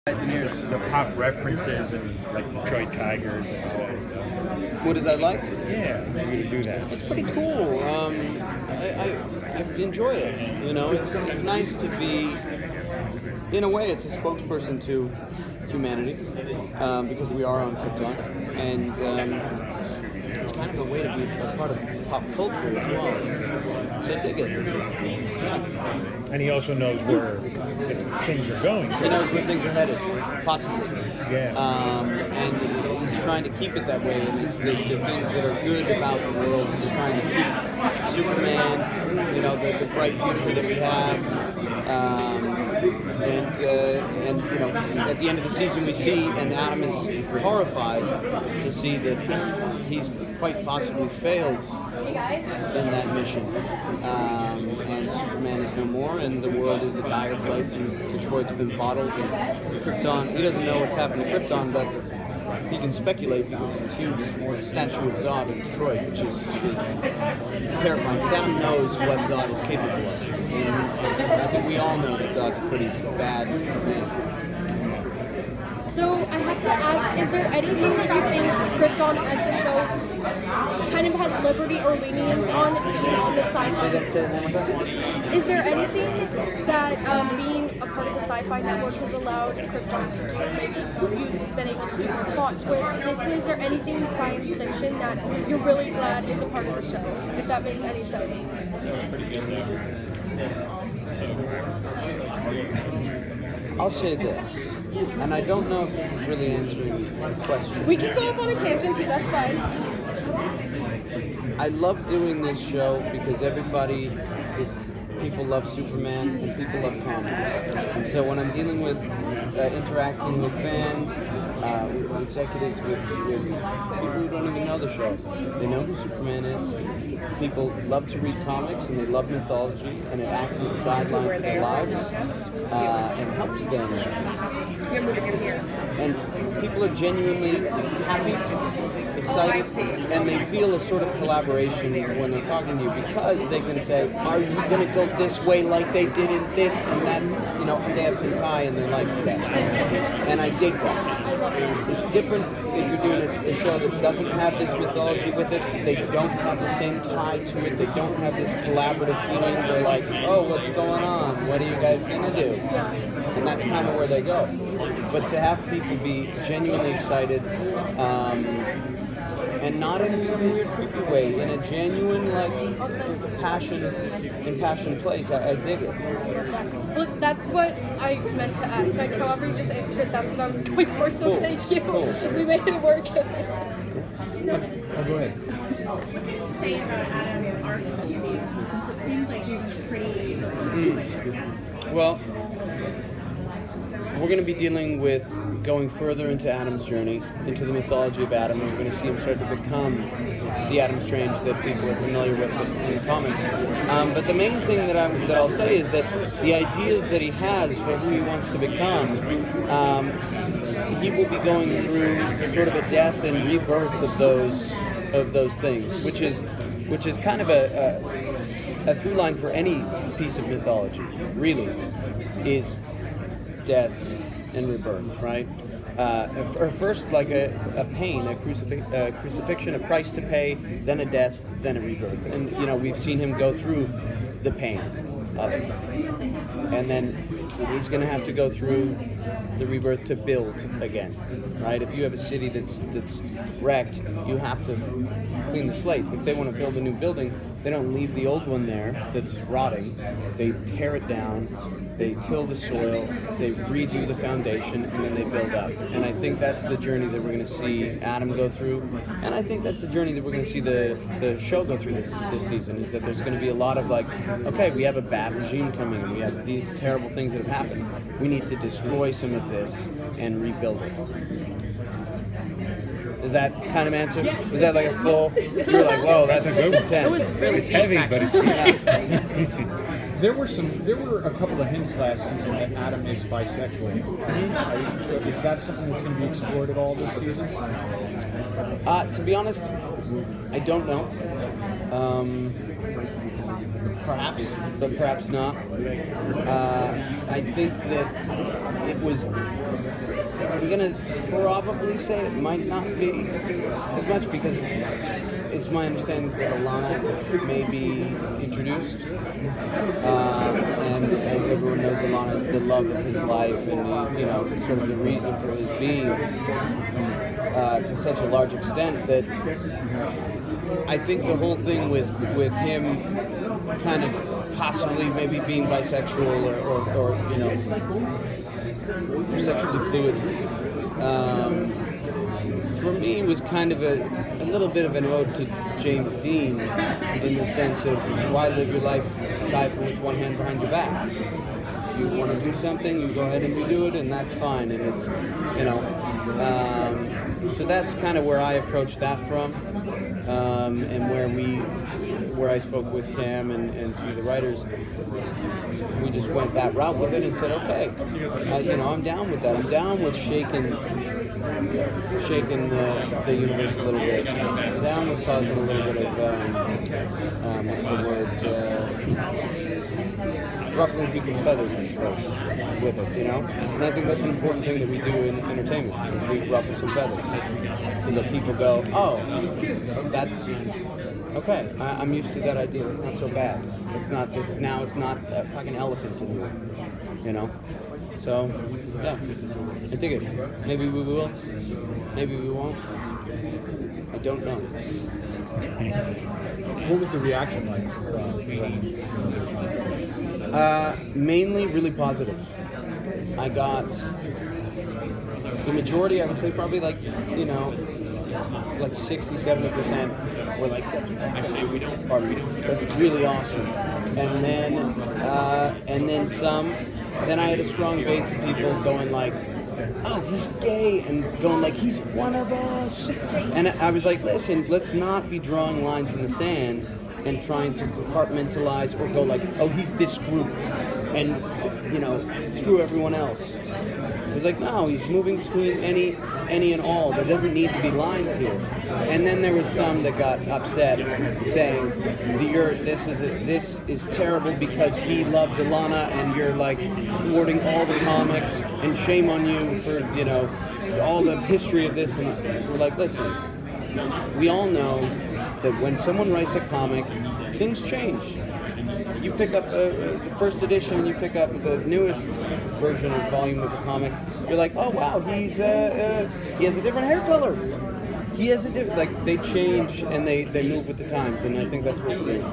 The pop references and like Detroit Tigers and all that stuff. What does that like? Yeah, maybe to do that. It's pretty cool. I enjoy it. You know, it's nice to be. In a way, it's a spokesperson to humanity because we are on Krypton, and it's kind of a way to be a part of pop culture as well. So I dig it. Yeah. And he also knows where things are going. He knows where things are headed, possibly. Yeah. And he's trying to keep it that way, and it's the things that are good about the world. He's trying to keep Superman, you know, the bright future that we have. And you know, at the end of the season we see, and Adam is horrified to see that he's quite possibly failed in that mission. And Superman is no more, and the world is a dire place, and Detroit's been bottled. And Krypton, he doesn't know what's happened to Krypton, but he can speculate because there's a huge statue of Zod in Detroit, which is terrifying, because Adam knows what Zod is capable of. And I think we all know that Zod's a pretty bad man. So I have to ask, is there anything that you think Krypton as the show kind of has liberty or lenience on being on the Syfy? Is there anything that being a part of the Syfy network has allowed Krypton to do? Maybe you've been able to do a plot twist. Basically, is there anything in science fiction that you're really glad is a part of the show, if that makes any sense? I'll say this, and I don't know if this is really answering the question. We can go off on a tangent too, that's fine. I love doing this show because people love Superman and people love comics. And so when I'm dealing with interacting with fans, with executives, with people who don't even know the show, they know who Superman is. People love to read comics and they love mythology, and it acts as a guideline for their lives and helps them. And people are genuinely happy, excited, and they feel a sort of collaboration when they're talking to you, because they can say, are you going to go this way like they did in this and that? You know, they have some tie in their life to that. And I dig that. It's different if you're doing a show that doesn't have this mythology with it. They don't have the same tie to it. They don't have this collaborative feeling. They're like, oh, what's going on? What are you guys going to do? And that's kind of where they go. But to have people be genuinely excited, and not in some weird creepy way, in a genuine, like, impassioned place. I dig it. Well, that's what I meant to ask. Like, however you just answered it, that's what I was going for, so cool. Thank you. Cool. We made it work. Go ahead. Say about Adam's arc this season, since it seems like he's pretty... Well, we're going to be dealing with going further into Adam's journey, into the mythology of Adam, and we're going to see him start to become the Adam Strange that people are familiar with in comics. But the main thing that I'll say is that the ideas that he has for who he wants to become, he will be going through sort of a death and rebirth of those things, which is kind of a through line for any piece of mythology, really, is death and rebirth, right? Or first, like a pain, a crucifixion, a price to pay, then a death, then a rebirth. And, you know, we've seen him go through the pain of it. And then he's going to have to go through the rebirth to build again, right? If you have a city that's wrecked, you have to clean the slate. If they want to build a new building, they don't leave the old one there that's rotting. They tear it down, they till the soil, they redo the foundation, and then they build up. And I think that's the journey that we're going to see Adam go through. And I think that's the journey that we're going to see the show go through this season, is that there's going to be a lot of like, okay, we have a bad regime coming in, we have these terrible things that have happened. We need to destroy some of this and rebuild it. Is that kind of answer? Was that like a full? You were like, whoa, that's a good intense. It's heavy, but it's There were a couple of hints last season that Adam is bisexual. Is that something that's going to be explored at all this season? To be honest, I don't know. Perhaps, but perhaps not. I think that it was I'm gonna probably say it might not be as much because it's my understanding that Alana may be introduced, and as everyone knows, Alana is the love of his life and sort of the reason for his being to such a large extent that I think the whole thing with him kind of possibly maybe being bisexual or sexually fluid, for me was kind of a little bit of an ode to James Dean in the sense of why live your life tied with one hand behind your back. If you want to do something, you go ahead and you do it, and that's fine. And it's, so that's kind of where I approached that from, and where I spoke with Cam and some of the writers. We just went that route with it and said, okay, I'm down with that. I'm down with shaking the universe a little bit. I'm down with causing a little bit of what's the word? Ruffling people's feathers, I suppose, with it, And I think that's an important thing that we do in entertainment, is we ruffle some feathers, so that people go, oh, that's, okay, I'm used to that idea, it's not so bad. It's not this, now it's not a fucking elephant anymore, So, yeah, I dig it. Maybe we will, maybe we won't. I don't know. What was the reaction like? Mainly really positive. I got the majority, I would say probably like 60-70% were like, that's that's really awesome. And then some, then I had a strong base of people going like, oh, he's gay, and going like, he's one of us. And I was like, listen, let's not be drawing lines in the sand and trying to compartmentalize or go like, oh, he's this group, and screw everyone else. It was like, no, he's moving between any and all. There doesn't need to be lines here. And then there was some that got upset, saying, this is terrible because he loves Alana, and you're like thwarting all the comics, and shame on you for all the history of this. And we're like, listen, we all know that when someone writes a comic, things change. You pick up the first edition, you pick up the newest version or volume of the comic, you're like, oh wow, he has a different hair color. He has a different, they change and they move with the times, and I think that's what we're doing.